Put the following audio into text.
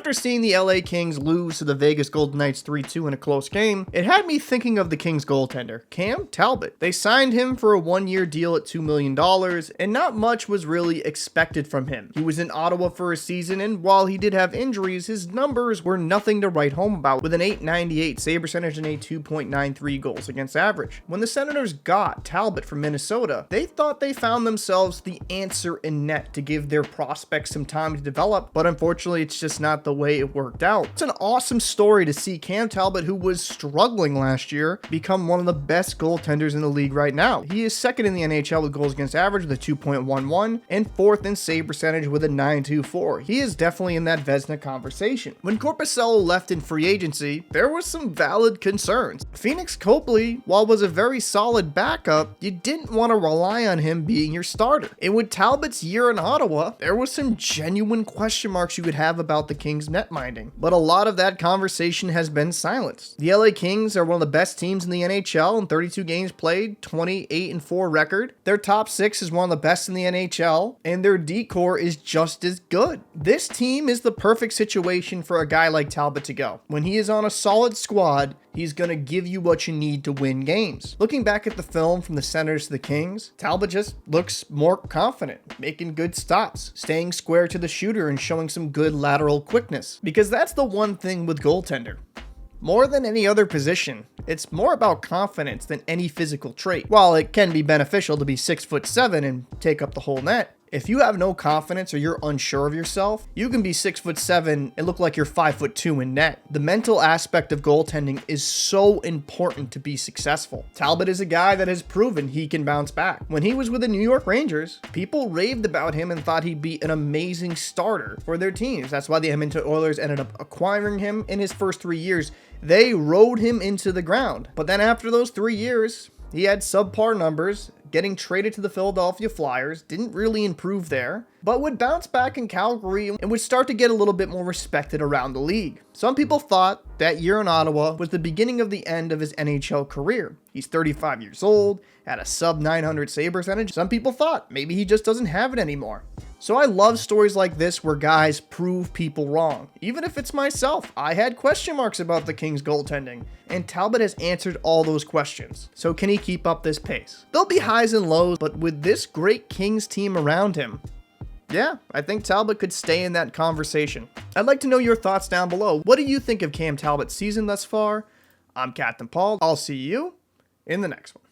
After seeing the LA Kings lose to the Vegas Golden Knights 3-2 in a close game, it had me thinking of the Kings goaltender, Cam Talbot. They signed him for a one-year deal at $2 million, and not much was really expected from him. He was in Ottawa for a season, and while he did have injuries, his numbers were nothing to write home about, with an .898 save percentage and a 2.93 goals against average. When the Senators got Talbot from Minnesota, they thought they found themselves the answer in net to give their prospects some time to develop, but unfortunately it's just not the way it worked out. It's an awesome story to see Cam Talbot, who was struggling last year, become one of the best goaltenders in the league right now. He is second in the NHL with goals against average with a 2.11 and fourth in save percentage with a 9.24. He is definitely in that Vezina conversation. When Korpisalo left in free agency, there were some valid concerns. Phoenix Copley, while was a very solid backup, you didn't want to rely on him being your starter. And with Talbot's year in Ottawa, there was some genuine question marks you could have about the Kings net minding. But a lot of that conversation has been silenced. The LA Kings are one of the best teams in the NHL in 32 games played, 28-4 record. Their top six is one of the best in the NHL, and their D-core is just as good. This team is the perfect situation for a guy like Talbot to go. When he is on a solid squad, he's going to give you what you need to win games. Looking back at the film from the Senators to the Kings, Talbot just looks more confident, making good stops, staying square to the shooter, and showing some good lateral quickness. Because that's the one thing with goaltender. More than any other position, it's more about confidence than any physical trait. While it can be beneficial to be 6'7" and take up the whole net, if you have no confidence or you're unsure of yourself, you can be 6'7" and look like you're 5'2" in net. The mental aspect of goaltending is so important to be successful. Talbot is a guy that has proven he can bounce back. When he was with the New York Rangers, people raved about him and thought he'd be an amazing starter for their teams. That's why the Edmonton Oilers ended up acquiring him. In his first 3 years, they rode him into the ground. But then after those 3 years, he had subpar numbers. Getting traded to the Philadelphia Flyers didn't really improve there, but would bounce back in Calgary and would start to get a little bit more respected around the league. Some people thought that year in Ottawa was the beginning of the end of his NHL career. He's 35 years old, had a sub 900 save percentage. Some people thought maybe he just doesn't have it anymore. So I love stories like this where guys prove people wrong. Even if it's myself, I had question marks about the Kings goaltending, and Talbot has answered all those questions. So can he keep up this pace? There'll be highs and lows, but with this great Kings team around him, yeah, I think Talbot could stay in that conversation. I'd like to know your thoughts down below. What do you think of Cam Talbot's season thus far? I'm Captain Paul. I'll see you in the next one.